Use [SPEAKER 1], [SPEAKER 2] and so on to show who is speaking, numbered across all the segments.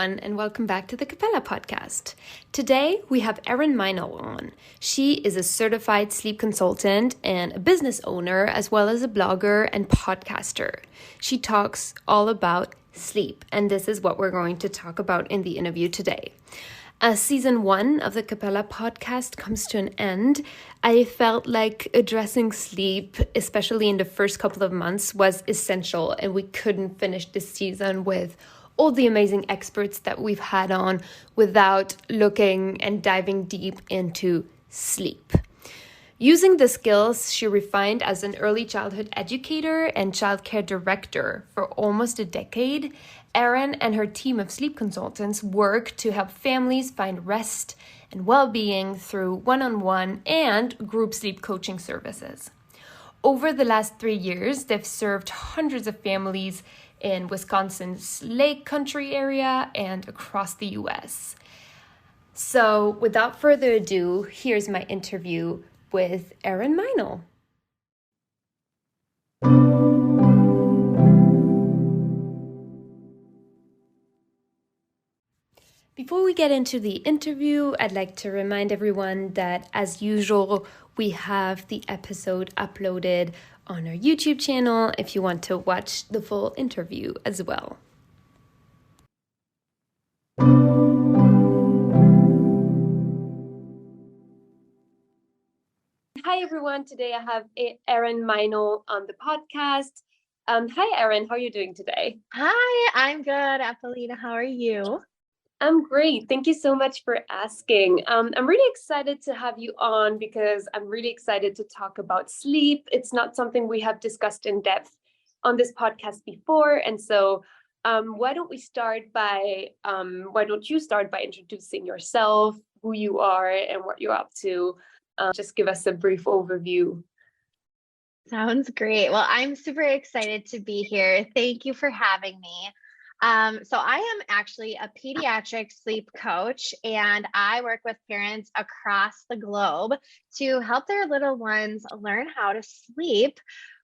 [SPEAKER 1] everyone, and welcome back to the Capella podcast. Today, we have Erin Meinel on. She is a certified sleep consultant and a business owner, as well as a blogger and podcaster. She talks all about sleep, and this is what we're going to talk about in the interview today. As season 1 of the Capella podcast comes to an end, I felt like addressing sleep, especially in the first couple of months, was essential, and we couldn't finish this season with all the amazing experts that we've had on without looking and diving deep into sleep. Using the skills she refined as an early childhood educator and childcare director for almost a decade, Erin and her team of sleep consultants work to help families find rest and well-being through one-on-one and group sleep coaching services. Over the last 3 years, they've served hundreds of families in Wisconsin's Lake Country area and across the US. So without further ado, here's my interview with Erin Meinel. Before we get into the interview, I'd like to remind everyone that, as usual, we have the episode uploaded on our YouTube channel if you want to watch the full interview as well. Hi, everyone. Today I have Erin Meinel on the podcast. Hi, Erin. How are you doing today?
[SPEAKER 2] Hi, I'm good, Apolina. How are you?
[SPEAKER 1] I'm great. Thank you so much for asking. I'm really excited to have you on because I'm really excited to talk about sleep. It's not something we have discussed in depth on this podcast before. And so why don't you start by introducing yourself, who you are, and what you're up to? Just give us a brief overview.
[SPEAKER 2] Sounds great. Well, I'm super excited to be here. Thank you for having me. So I am actually a pediatric sleep coach, and I work with parents across the globe to help their little ones learn how to sleep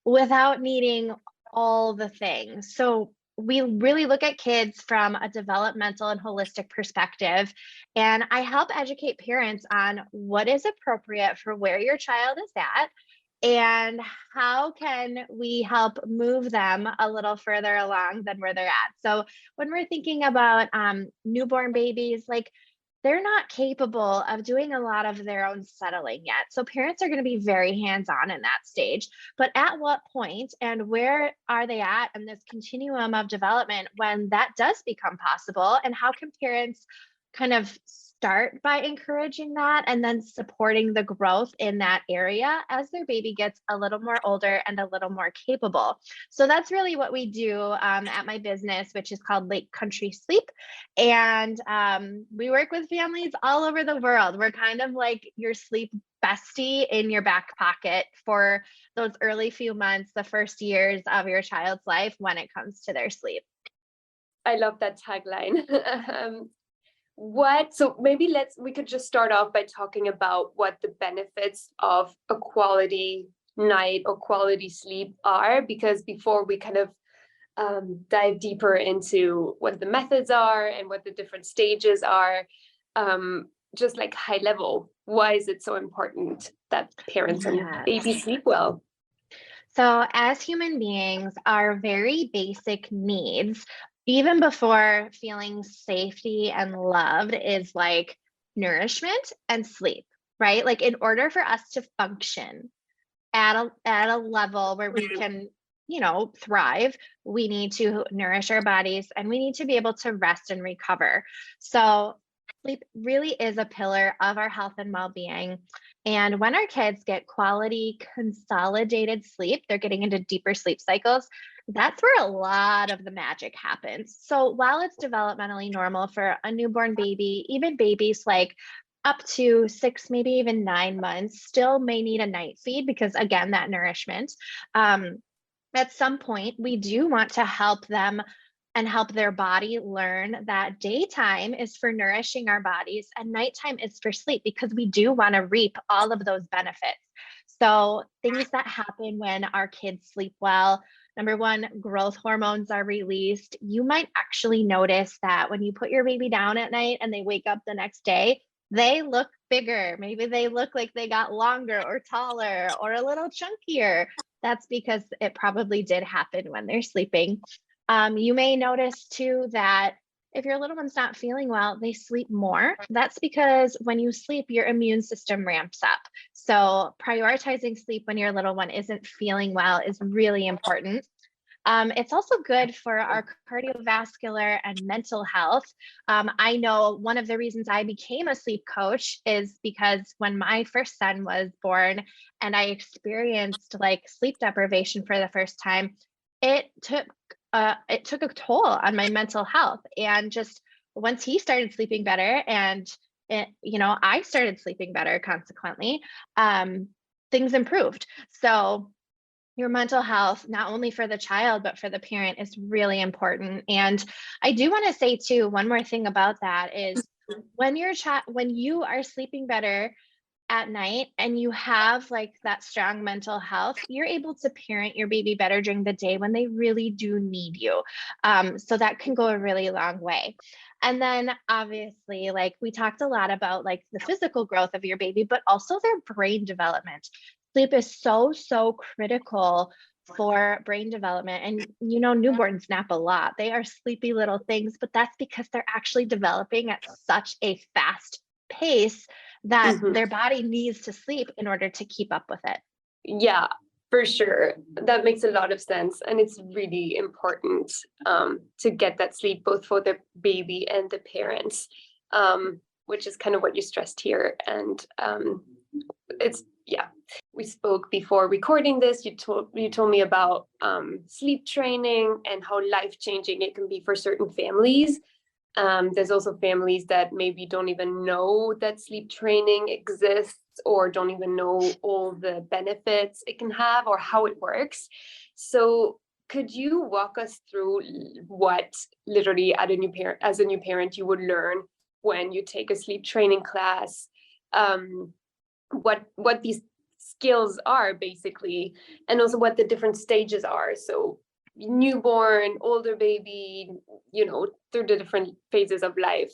[SPEAKER 2] without needing all the things. So we really look at kids from a developmental and holistic perspective, and I help educate parents on what is appropriate for where your child is at and how can we help move them a little further along than where they're at. So when we're thinking about newborn babies, like they're not capable of doing a lot of their own settling yet. So parents are going to be very hands-on in that stage. But at what point and where are they at in this continuum of development when that does become possible? And how can parents kind of start by encouraging that and then supporting the growth in that area as their baby gets a little more older and a little more capable? So that's really what we do at my business, which is called Lake Country Sleep. And we work with families all over the world. We're kind of like your sleep bestie in your back pocket for those early few months, the first years of your child's life when it comes to their sleep.
[SPEAKER 1] I love that tagline. So maybe we could just start off by talking about what the benefits of a quality night or quality sleep are, because before we kind of dive deeper into what the methods are and what the different stages are, just like high level, why is it so important that parents and babies sleep well?
[SPEAKER 2] So as human beings, our very basic needs, even before feeling safety and loved, is like nourishment and sleep, right? Like in order for us to function at a level where we can, thrive, we need to nourish our bodies and we need to be able to rest and recover. So sleep really is a pillar of our health and well-being. And when our kids get quality consolidated sleep, they're getting into deeper sleep cycles. That's where a lot of the magic happens. So while it's developmentally normal for a newborn baby, even babies like up to 6, maybe even 9 months still may need a night feed because, again, that nourishment. At some point, we do want to help them and help their body learn that daytime is for nourishing our bodies and nighttime is for sleep, because we do want to reap all of those benefits. So things that happen when our kids sleep well, Number one, growth hormones are released. You might actually notice that when you put your baby down at night and they wake up the next day, they look bigger. Maybe they look like they got longer or taller or a little chunkier. That's because it probably did happen when they're sleeping. You may notice too that if your little one's not feeling well, they sleep more. That's because when you sleep, your immune system ramps up. So prioritizing sleep when your little one isn't feeling well is really important. It's also good for our cardiovascular and mental health. I know one of the reasons I became a sleep coach is because when my first son was born and I experienced like sleep deprivation for the first time, it took it took a toll on my mental health. And just once he started sleeping better and I started sleeping better consequently, things improved. So your mental health, not only for the child, but for the parent is really important. And I do want to say too, one more thing about that is when when you are sleeping better at night and you have like that strong mental health, you're able to parent your baby better during the day when they really do need you. So that can go a really long way. And then obviously, like we talked a lot about like the physical growth of your baby, but also their brain development. Sleep is so critical for brain development. And newborns nap a lot. They are sleepy little things, but that's because they're actually developing at such a fast pace that
[SPEAKER 1] Mhm.
[SPEAKER 2] their body needs to sleep in order to keep up with it.
[SPEAKER 1] Yeah, for sure. That makes a lot of sense. And it's really important to get that sleep, both for the baby and the parents, which is kind of what you stressed here. And yeah, we spoke before recording this. You told me about sleep training and how life-changing it can be for certain families. There's also families that maybe don't even know that sleep training exists or don't even know all the benefits it can have or how it works. So could you walk us through what literally as a new parent you would learn when you take a sleep training class, what these skills are basically, and also what the different stages are? So newborn, older baby, through the different phases of life.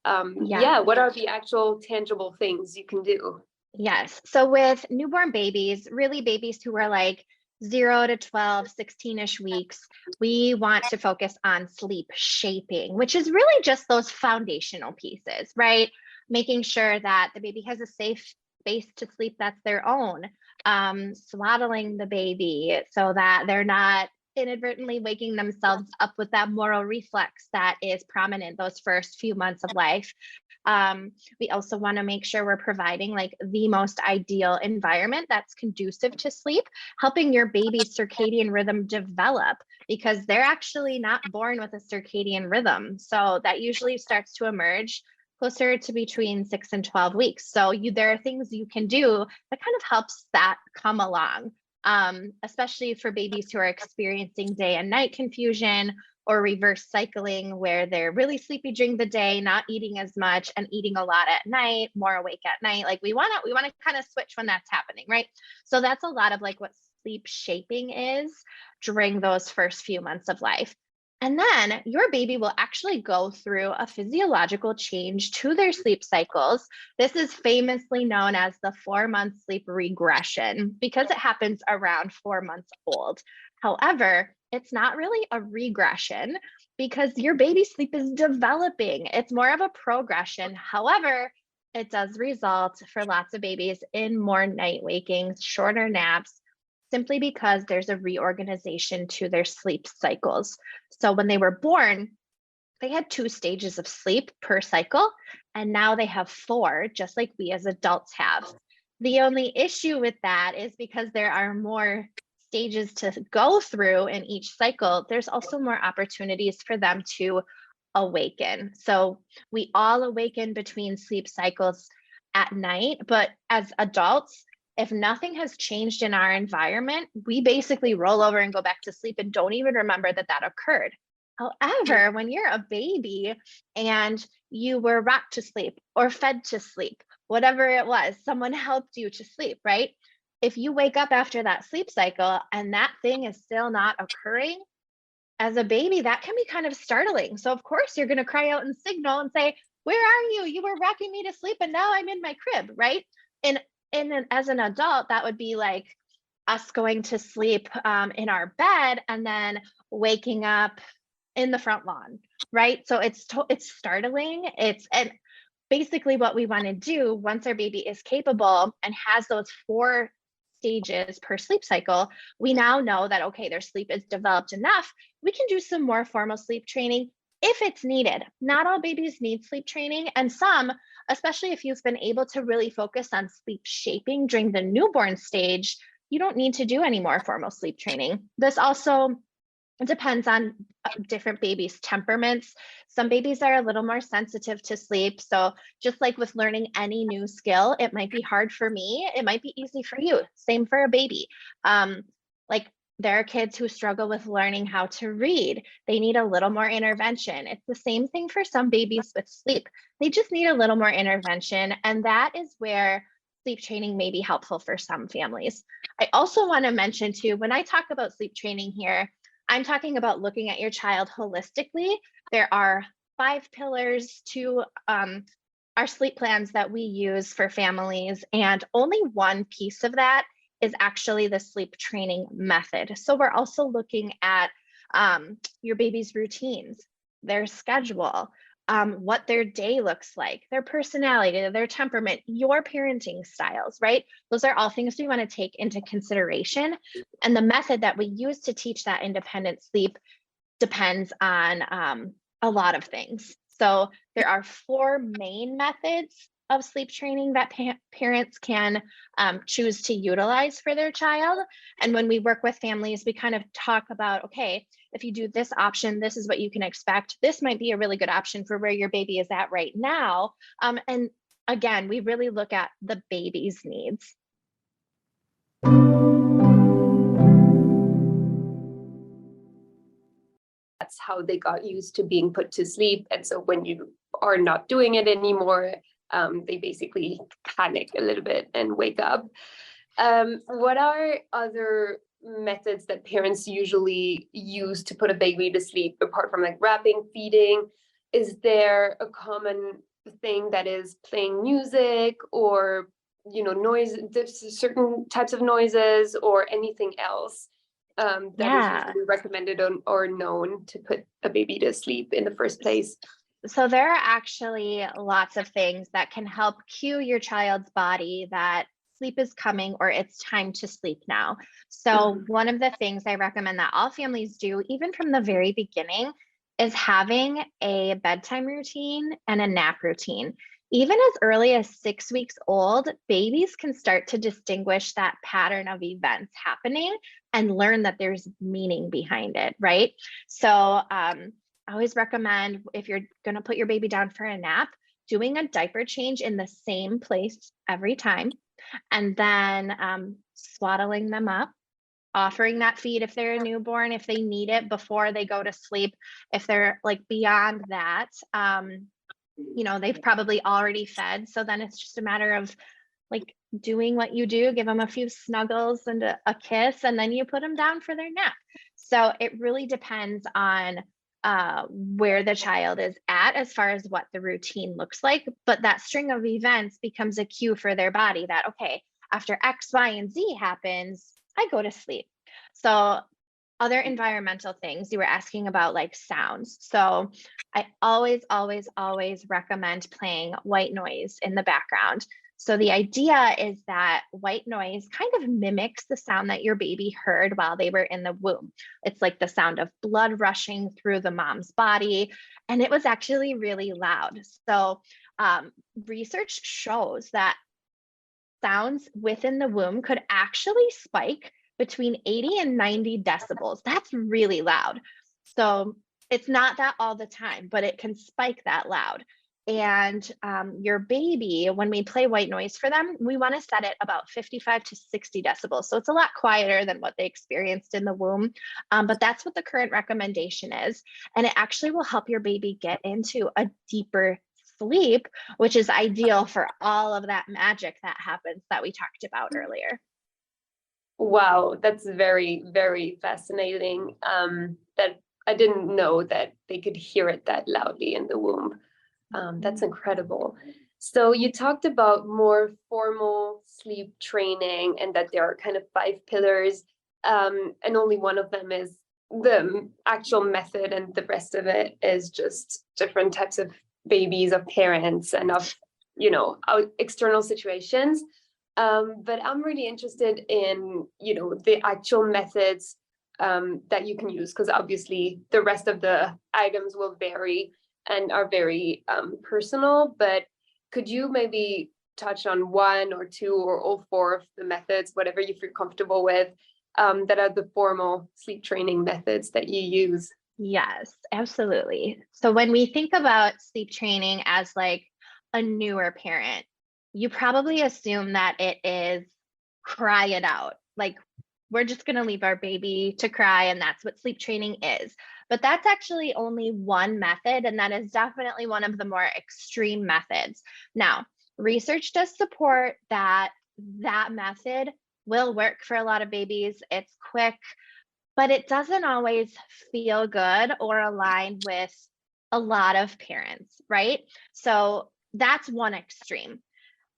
[SPEAKER 1] What are the actual tangible things you can do?
[SPEAKER 2] Yes. So with newborn babies, really babies who are like 0 to 12, 16-ish weeks, we want to focus on sleep shaping, which is really just those foundational pieces, right? Making sure that the baby has a safe space to sleep that's their own, swaddling the baby so that they're not inadvertently waking themselves up with that moral reflex that is prominent those first few months of life. We also want to make sure we're providing like the most ideal environment that's conducive to sleep, helping your baby's circadian rhythm develop because they're actually not born with a circadian rhythm. So that usually starts to emerge closer to between 6 and 12 weeks. So there are things you can do that kind of helps that come along, especially for babies who are experiencing day and night confusion or reverse cycling where they're really sleepy during the day, not eating as much and eating a lot at night, more awake at night. Like we want to kind of switch when that's happening, right? So that's a lot of like what sleep shaping is during those first few months of life. And then your baby will actually go through a physiological change to their sleep cycles. This is famously known as the 4-month sleep regression because it happens around 4 months old. However, it's not really a regression because your baby's sleep is developing. It's more of a progression. However, it does result for lots of babies in more night waking, shorter naps, simply because there's a reorganization to their sleep cycles. So when they were born, they had 2 stages of sleep per cycle, and now they have 4, just like we as adults have. The only issue with that is because there are more stages to go through in each cycle, there's also more opportunities for them to awaken. So we all awaken between sleep cycles at night, but as adults, if nothing has changed in our environment, we basically roll over and go back to sleep and don't even remember that that occurred. However, when you're a baby and you were rocked to sleep or fed to sleep, whatever it was, someone helped you to sleep, right? if you wake up after that sleep cycle and that thing is still not occurring, as a baby, that can be kind of startling. So of course you're going to cry out and signal and say, "Where are you? You were rocking me to sleep and now I'm in my crib," right? And as an adult, that would be like us going to sleep in our bed and then waking up in the front lawn, right? So it's startling. And basically what we want to do once our baby is capable and has those 4 stages per sleep cycle, we now know that, okay, their sleep is developed enough. We can do some more formal sleep training if it's needed. Not all babies need sleep training, and some, especially if you've been able to really focus on sleep shaping during the newborn stage, you don't need to do any more formal sleep training. This also, it depends on different babies' temperaments. Some babies are a little more sensitive to sleep. So just like with learning any new skill, it might be hard for me. It might be easy for you. Same for a baby. Like there are kids who struggle with learning how to read. They need a little more intervention. It's the same thing for some babies with sleep. They just need a little more intervention. And that is where sleep training may be helpful for some families. I also want to mention too, when I talk about sleep training here, I'm talking about looking at your child holistically. There are 5 pillars to our sleep plans that we use for families, and only one piece of that is actually the sleep training method. So we're also looking at your baby's routines, their schedule, what their day looks like, their personality, their temperament, your parenting styles, right? Those are all things we want to take into consideration. And the method that we use to teach that independent sleep depends on a lot of things. So there are 4 main methods of sleep training that parents can choose to utilize for their child. And when we work with families, we kind of talk about, okay, if you do this option, this is what you can expect. This might be a really good option for where your baby is at right now. And again, we really look at the baby's needs.
[SPEAKER 1] That's how they got used to being put to sleep. And so when you are not doing it anymore, they basically panic a little bit and wake up. What are other methods that parents usually use to put a baby to sleep, apart from like wrapping, feeding? Is there a common thing that is playing music, or noise, there's certain types of noises, or anything else that is usually recommended or known to put a baby to sleep in the first place?
[SPEAKER 2] So there are actually lots of things that can help cue your child's body that sleep is coming or it's time to sleep now. So one of the things I recommend that all families do, even from the very beginning, is having a bedtime routine and a nap routine. Even as early as 6 weeks old, babies can start to distinguish that pattern of events happening and learn that there's meaning behind it, right? So I always recommend, if you're going to put your baby down for a nap, doing a diaper change in the same place every time, and then swaddling them up, offering that feed if they're a newborn, if they need it before they go to sleep. If they're like beyond that, they've probably already fed. So then it's just a matter of like doing what you do, give them a few snuggles and a kiss, and then you put them down for their nap. So it really depends on where the child is at as far as what the routine looks like. But that string of events becomes a cue for their body that, okay, after X, Y, and Z happens, I go to sleep. So other environmental things, you were asking about like sounds. So I always, always, always recommend playing white noise in the background. So the idea is that white noise kind of mimics the sound that your baby heard while they were in the womb. It's like the sound of blood rushing through the mom's body. And it was actually really loud. So research shows that sounds within the womb could actually spike between 80 and 90 decibels. That's really loud. So it's not that all the time, but it can spike that loud. And your baby, when we play white noise for them, we want to set it about 55 to 60 decibels. So it's a lot quieter than what they experienced in the womb. But that's what the current recommendation is. And it actually will help your baby get into a deeper sleep, which is ideal for all of that magic that happens that we talked about earlier.
[SPEAKER 1] Wow, that's very, very fascinating. That I didn't know that they could hear it that loudly in the womb. That's incredible. So you talked about more formal sleep training and that there are kind of five pillars, and only one of them is the actual method, and the rest of it is just different types of babies, of parents, and of, external situations. But I'm really interested in, the actual methods that you can use, because obviously the rest of the items will vary and are very personal. But could you maybe touch on one or two or all four of the methods, whatever you feel comfortable with, that are the formal sleep training methods that you use?
[SPEAKER 2] Yes, absolutely. So when we think about sleep training as like a newer parent, you probably assume that it is cry it out. Like we're just going to leave our baby to cry, and that's what sleep training is. But that's actually only one method, and that is definitely one of the more extreme methods. Now, research does support that that method will work for a lot of babies. It's quick, but it doesn't always feel good or align with a lot of parents, right? So that's one extreme.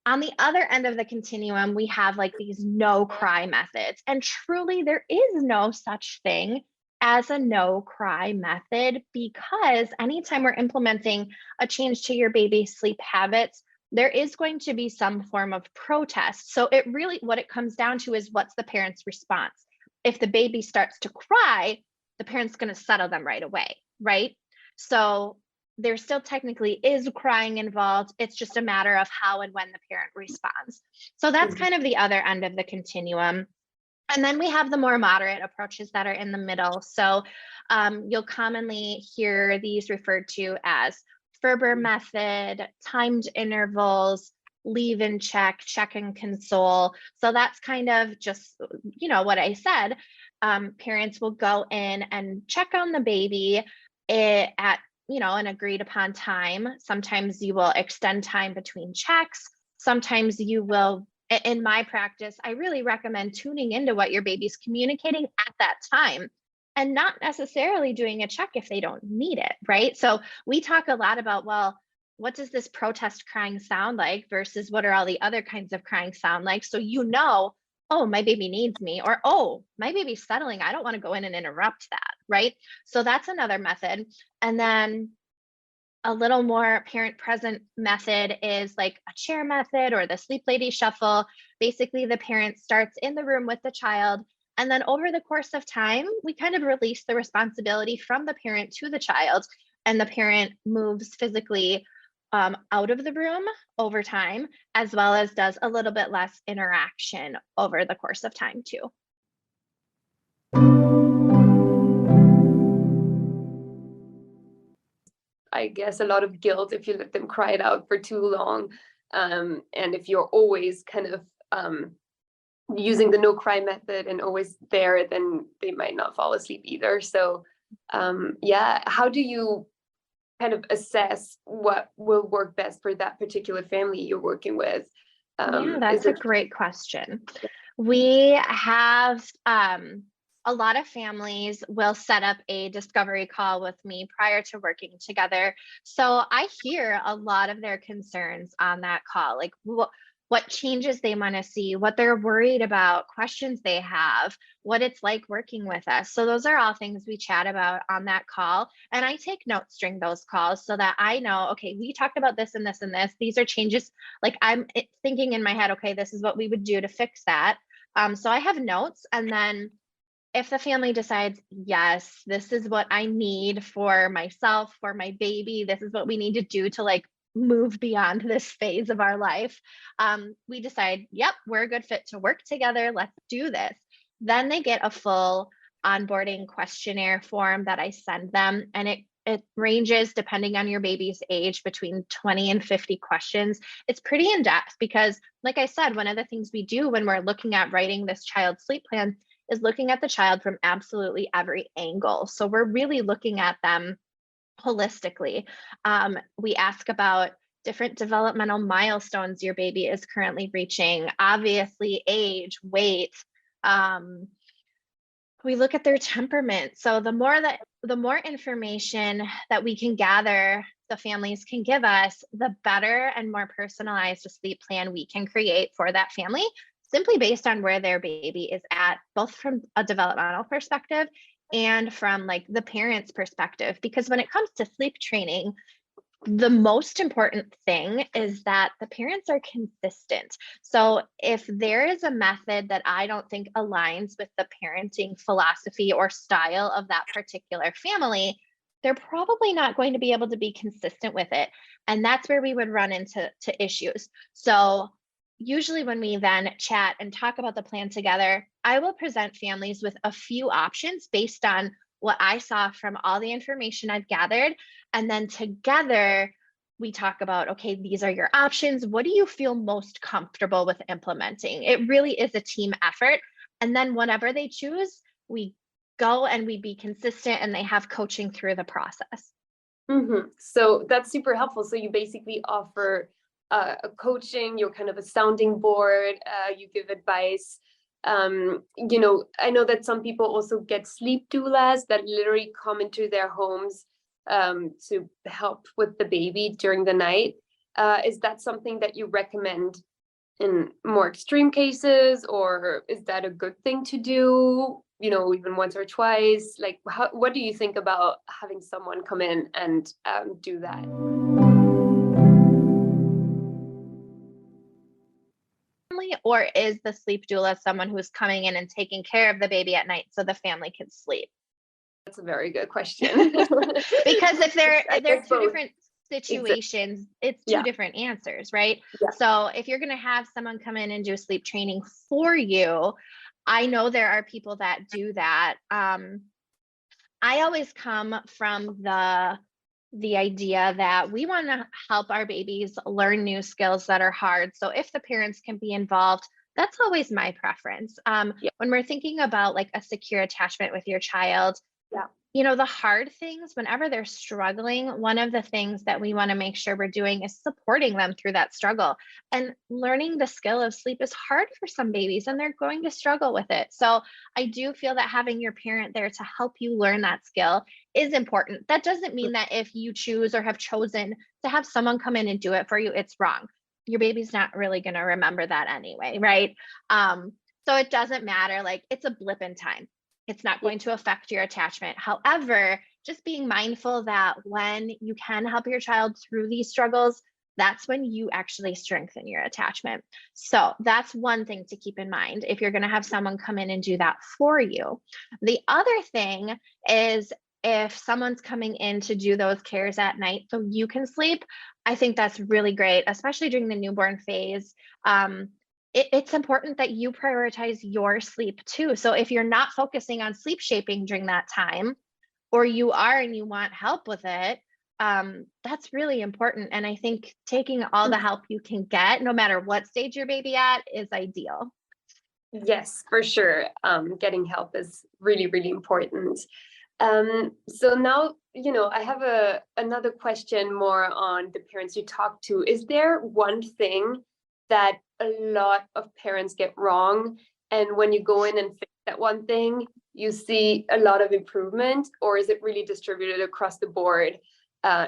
[SPEAKER 2] On the other end of the continuum, we have like these no cry methods. And truly, there is no such thing as a no cry method, because anytime we're implementing a change to your baby's sleep habits, there is going to be some form of protest. So it really, what it comes down to is what's the parent's response. If the baby starts to cry, the parent's going to settle them right away, right? So there still technically is crying involved. It's just a matter of how and when the parent responds. So that's kind of the other end of the continuum. And then we have the more moderate approaches that are in the middle. So you'll commonly hear these referred to as Ferber method, timed intervals, leave and check and console. So that's kind of just, what I said. Parents will go in and check on the baby at an agreed upon time. Sometimes you will extend time between checks. Sometimes you will, in my practice, I really recommend tuning into what your baby's communicating at that time and not necessarily doing a check if they don't need it, right? So we talk a lot about, well, what does this protest crying sound like versus what are all the other kinds of crying sound like? So, oh, my baby needs me, or, oh, my baby's settling. I don't want to go in and interrupt that, right? So that's another method. And then a little more parent present method is like a chair method or the sleep lady shuffle. Basically, the parent starts in the room with the child. And then over the course of time, we kind of release the responsibility from the parent to the child. And the parent moves physically out of the room over time, as well as does a little bit less interaction over the course of time too.
[SPEAKER 1] I guess a lot of guilt if you let them cry it out for too long. And if you're always kind of using the no cry method and always there, then they might not fall asleep either. So yeah, how do you kind of assess what will work best for that particular family you're working with?
[SPEAKER 2] Yeah, that's a great question. We have a lot of families will set up a discovery call with me prior to working together. So I hear a lot of their concerns on that call, like what changes they want to see, what they're worried about, questions they have, what it's like working with us. So those are all things we chat about on that call. And I take notes during those calls so that I know, okay, we talked about this and this and this. These are changes. Like I'm thinking in my head, okay, this is what we would do to fix that. So I have notes. And then if the family decides, yes, this is what I need for myself, for my baby, this is what we need to do to like move beyond this phase of our life, we decide, yep, we're a good fit to work together. Let's do this. Then they get a full onboarding questionnaire form that I send them. And it ranges, depending on your baby's age, between 20 and 50 questions. It's pretty in depth because, like I said, one of the things we do when we're looking at writing this child's sleep plan is looking at the child from absolutely every angle. So we're really looking at them holistically. We ask about different developmental milestones your baby is currently reaching, obviously age, weight, We look at their temperament. So the more information that we can gather, the families can give us, the better and more personalized a sleep plan we can create for that family, simply based on where their baby is at, both from a developmental perspective and from like the parent's perspective. Because when it comes to sleep training, the most important thing is that the parents are consistent. So if there is a method that I don't think aligns with the parenting philosophy or style of that particular family, they're probably not going to be able to be consistent with it. And that's where we would run into issues. So usually when we then chat and talk about the plan together, I will present families with a few options based on what I saw from all the information I've gathered. And then together we talk about, okay, these are your options. What do you feel most comfortable with implementing? It really is a team effort. And then whatever they choose, we go and we be consistent, and they have coaching through the process.
[SPEAKER 1] So that's super helpful. So you basically offer a coaching, you're kind of a sounding board, you give advice. You know, I know that some people also get sleep doulas that literally come into their homes to help with the baby during the night. Is that something that you recommend in more extreme cases, or is that a good thing to do, you know, even once or twice? Like, what do you think about having someone come in and do that?
[SPEAKER 2] Or is the sleep doula someone who's coming in and taking care of the baby at night so the family can sleep?
[SPEAKER 1] That's a very good question.
[SPEAKER 2] Because if they're two
[SPEAKER 1] both.
[SPEAKER 2] different situations, it's two different answers, right?
[SPEAKER 1] Yeah.
[SPEAKER 2] So if you're going to have someone come in and do sleep training for you, I know there are people that do that. I always come from the idea that we want to help our babies learn new skills that are hard. So if the parents can be involved, that's always my preference. When we're thinking about like a secure attachment with your child, you know, the hard things, whenever they're struggling, one of the things that we want to make sure we're doing is supporting them through that struggle. And learning the skill of sleep is hard for some babies, and they're going to struggle with it. So I do feel that having your parent there to help you learn that skill is important. That doesn't mean that if you choose or have chosen to have someone come in and do it for you, it's wrong. Your baby's not really going to remember that anyway, right? So it doesn't matter. Like, it's a blip in time. It's not going to affect your attachment. However, just being mindful that when you can help your child through these struggles, that's when you actually strengthen your attachment. So that's one thing to keep in mind if you're going to have someone come in and do that for you. The other thing is, if someone's coming in to do those cares at night so you can sleep, I think that's really great, especially during the newborn phase. It's important that you prioritize your sleep too. So if you're not focusing on sleep shaping during that time, or you are and you want help with it, that's really important. And I think taking all the help you can get, no matter what stage your baby at, is ideal.
[SPEAKER 1] Yes, for sure. Getting help is really, really important. So now, you know, I have another question more on the parents you talk to. Is there one thing that a lot of parents get wrong, and when you go in and fix that one thing, you see a lot of improvement? Or is it really distributed across the board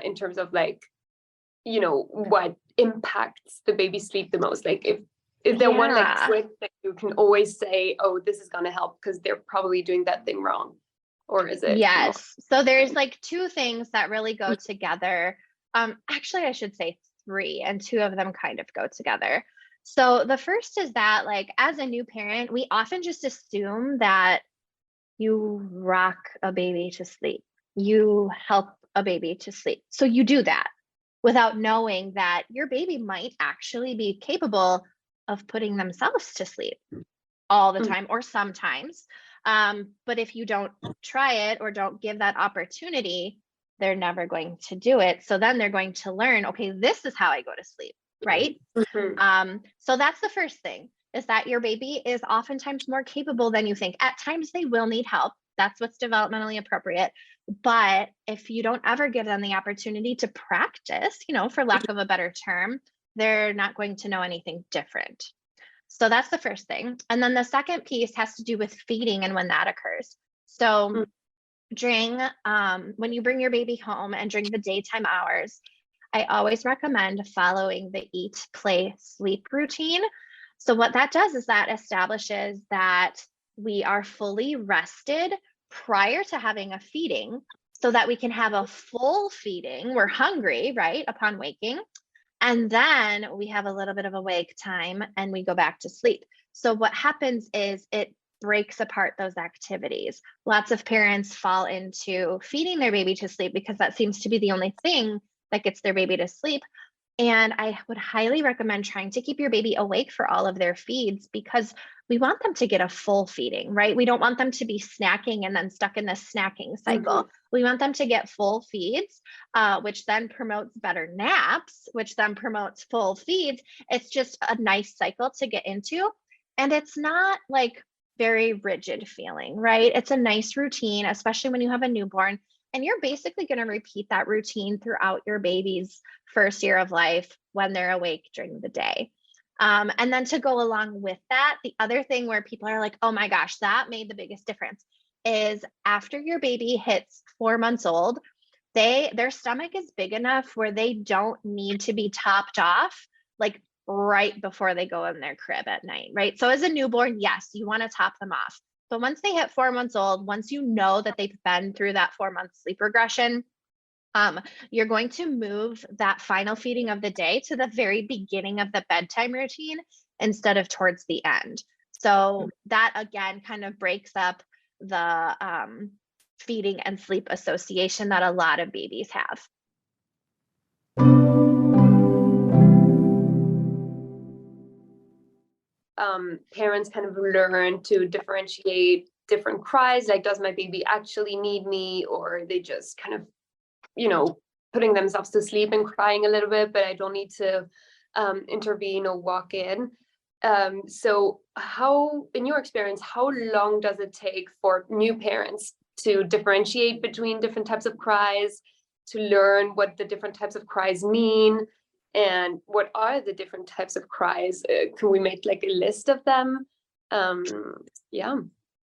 [SPEAKER 1] in terms of, like, you know, what impacts the baby's sleep the most? Like, if there one like trick that you can always say, oh, this is going to help because they're probably doing that thing wrong? Or is it?
[SPEAKER 2] Yes. So there's like two things that really go together. Actually, I should say three, and two of them kind of go together. So the first is that, like, as a new parent, we often just assume that you rock a baby to sleep, you help a baby to sleep. So you do that without knowing that your baby might actually be capable of putting themselves to sleep all the time or sometimes. But if you don't try it or don't give that opportunity, they're never going to do it. So then they're going to learn, okay, this is how I go to sleep, right? So that's the first thing, is that your baby is oftentimes more capable than you think. At times they will need help. That's what's developmentally appropriate. But if you don't ever give them the opportunity to practice, you know, for lack of a better term, they're not going to know anything different. So that's the first thing. And then the second piece has to do with feeding and when that occurs. So during when you bring your baby home and during the daytime hours, I always recommend following the eat, play, sleep routine. So what that does is that establishes that we are fully rested prior to having a feeding so that we can have a full feeding. We're hungry, right, upon waking. And then we have a little bit of a wake time and we go back to sleep. So what happens is it breaks apart those activities. Lots of parents fall into feeding their baby to sleep because that seems to be the only thing that gets their baby to sleep. And I would highly recommend trying to keep your baby awake for all of their feeds because we want them to get a full feeding, right? We don't want them to be snacking and then stuck in this snacking cycle. We want them to get full feeds, which then promotes better naps, which then promotes full feeds. It's just a nice cycle to get into. And it's not like very rigid feeling, right? It's a nice routine, especially when you have a newborn. And you're basically going to repeat that routine throughout your baby's first year of life when they're awake during the day. And then to go along with that, the other thing where people are like, oh my gosh, that made the biggest difference is after your baby hits 4 months old, their stomach is big enough where they don't need to be topped off like right before they go in their crib at night, right? So as a newborn, yes, you want to top them off. But once they hit 4 months old, once you know that they've been through that 4-month sleep regression, you're going to move that final feeding of the day to the very beginning of the bedtime routine instead of towards the end. So that again kind of breaks up the feeding and sleep association that a lot of babies have.
[SPEAKER 1] Parents kind of learn to differentiate different cries, like does my baby actually need me, or they just kind of, putting themselves to sleep and crying a little bit, but I don't need to intervene or walk in. So how, in your experience, how long does it take for new parents to differentiate between different types of cries, to learn what the different types of cries mean? And what are the different types of cries? Can we make like a list of them? Yeah.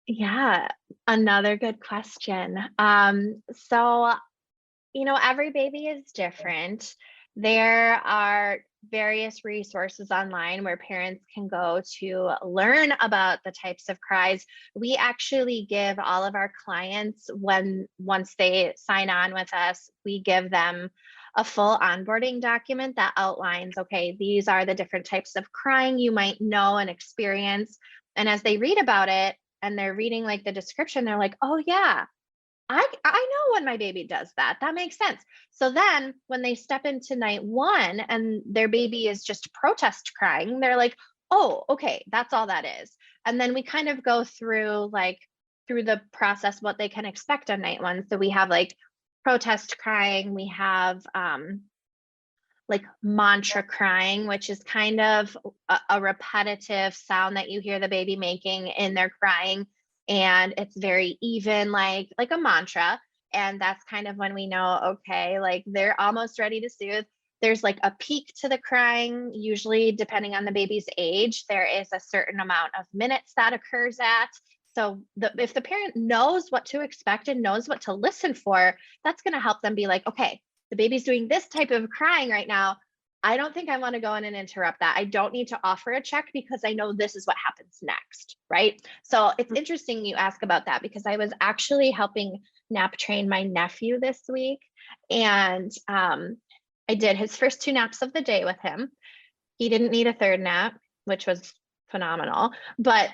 [SPEAKER 2] Yeah, another good question. So, every baby is different. There are various resources online where parents can go to learn about the types of cries. We actually give all of our clients, once they sign on with us, we give them a full onboarding document that outlines, okay, these are the different types of crying you might know and experience. And as they read about it and they're reading like the description, they're like, oh yeah, I know when my baby does that. That makes sense. So then when they step into night 1 and their baby is just protest crying, they're like, oh, okay, that's all that is. And then we kind of go through the process, what they can expect on night 1. So we have like protest crying, we have like mantra crying, which is kind of a repetitive sound that you hear the baby making in their crying. And it's very even, like a mantra. And that's kind of when we know, okay, like they're almost ready to soothe. There's like a peak to the crying, usually depending on the baby's age. There is a certain amount of minutes that occurs at. So if the parent knows what to expect and knows what to listen for, that's going to help them be like, okay, the baby's doing this type of crying right now. I don't think I want to go in and interrupt that. I don't need to offer a check because I know this is what happens next, right? So it's interesting you ask about that because I was actually helping nap train my nephew this week. And I did his first 2 naps of the day with him. He didn't need a third nap, which was phenomenal. But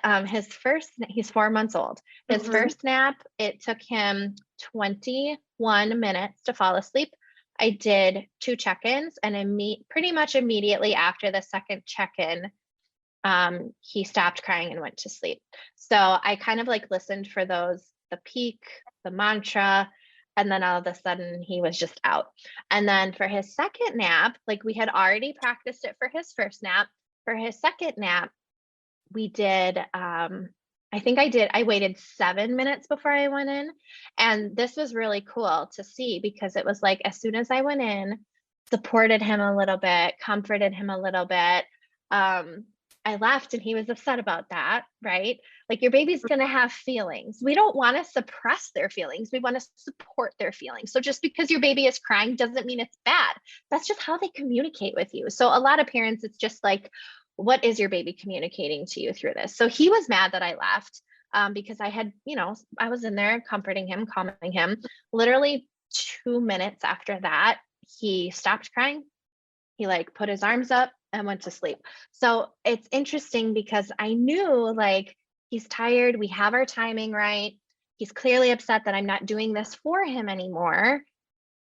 [SPEAKER 2] he's 4 months old. His first nap, it took him 21 minutes to fall asleep. I did 2 check-ins and pretty much immediately after the second check-in, he stopped crying and went to sleep. So I kind of like listened for the peak, the mantra, and then all of a sudden he was just out. And then for his second nap, like we had already practiced it for his first nap. For his second nap, we did, I waited 7 minutes before I went in. And this was really cool to see because it was like, as soon as I went in, supported him a little bit, comforted him a little bit, I left and he was upset about that, right? Like your baby's going to have feelings. We don't want to suppress their feelings. We want to support their feelings. So just because your baby is crying doesn't mean it's bad. That's just how they communicate with you. So a lot of parents, it's just like, what is your baby communicating to you through this? So he was mad that I left because I had, I was in there comforting him, calming him. Literally 2 minutes after that, he stopped crying. He like put his arms up and went to sleep. So it's interesting because I knew like he's tired. We have our timing right. He's clearly upset that I'm not doing this for him anymore.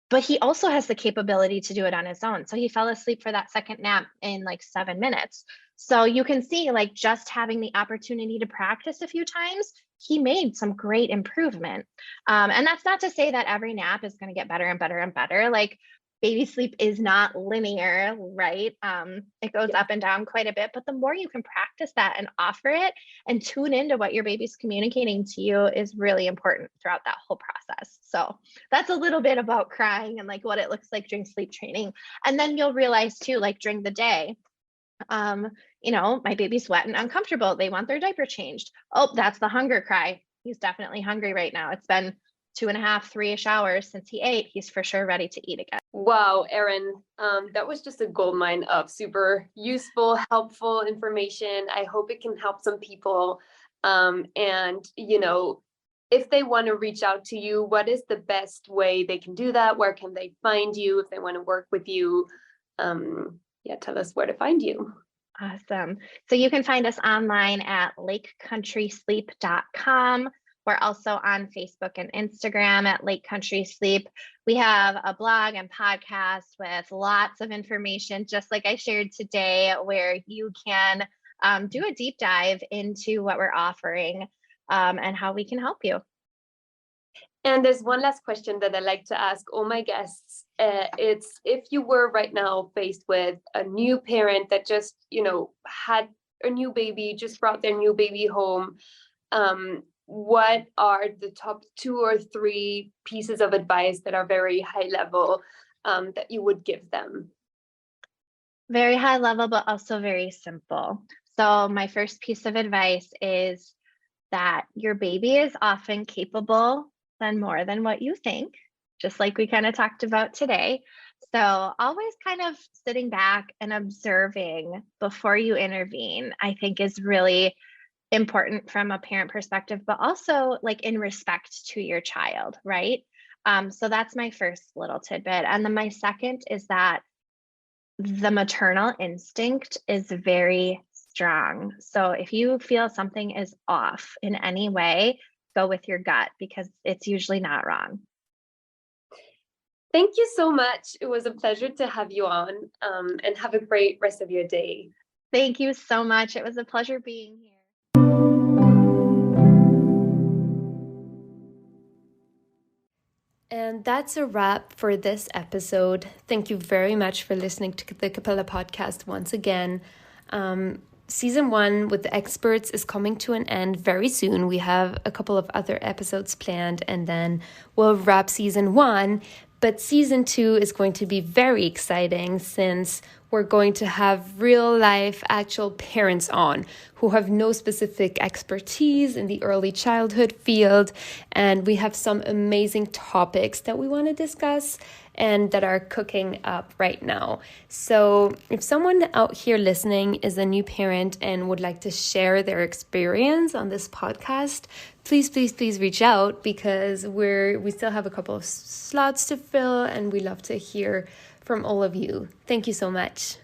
[SPEAKER 2] But he also has the capability to do it on his own. So he fell asleep for that second nap in like 7 minutes. So you can see like just having the opportunity to practice a few times, he made some great improvement. And that's not to say that every nap is going to get better and better and better. Like baby sleep is not linear, right? It goes up and down quite a bit, but the more you can practice that and offer it and tune into what your baby's communicating to you is really important throughout that whole process. So that's a little bit about crying and like what it looks like during sleep training. And then you'll realize too, like during the day, my baby's wet and uncomfortable. They want their diaper changed. Oh, that's the hunger cry. He's definitely hungry right now. It's been 2.5, 3-ish hours since he ate. He's for sure ready to eat again.
[SPEAKER 1] Wow, Erin, that was just a goldmine of super useful, helpful information. I hope it can help some people. If they want to reach out to you, what is the best way they can do that? Where can they find you if they want to work with you? Tell us where to find you.
[SPEAKER 2] Awesome. So you can find us online at lakecountrysleep.com. We're also on Facebook and Instagram at Lake Country Sleep. We have a blog and podcast with lots of information, just like I shared today, where you can do a deep dive into what we're offering and how we can help you.
[SPEAKER 1] And there's one last question that I like to ask all my guests. It's if you were right now faced with a new parent that just, had a new baby, just brought their new baby home, what are the top 2 or 3 pieces of advice that are very high level that you would give them?
[SPEAKER 2] Very high level, but also very simple. So my first piece of advice is that your baby is often capable than more than what you think, just like we kind of talked about today. So always kind of sitting back and observing before you intervene, I think is really important from a parent perspective, but also like in respect to your child, right? So that's my first little tidbit. And then my second is that the maternal instinct is very strong. So if you feel something is off in any way, go with your gut because it's usually not wrong.
[SPEAKER 1] Thank you so much. It was a pleasure to have you on, and have a great rest of your day.
[SPEAKER 2] Thank you so much. It was a pleasure being here.
[SPEAKER 1] And that's a wrap for this episode. Thank you very much for listening to the Capella podcast once again. Season 1 with the experts is coming to an end very soon. We have a couple of other episodes planned and then we'll wrap season 1. But season 2 is going to be very exciting since we're going to have real life actual parents on who have no specific expertise in the early childhood field. And we have some amazing topics that we want to discuss and that are cooking up right now. So if someone out here listening is a new parent and would like to share their experience on this podcast, please reach out because we still have a couple of slots to fill and we love to hear from all of you. Thank you so much.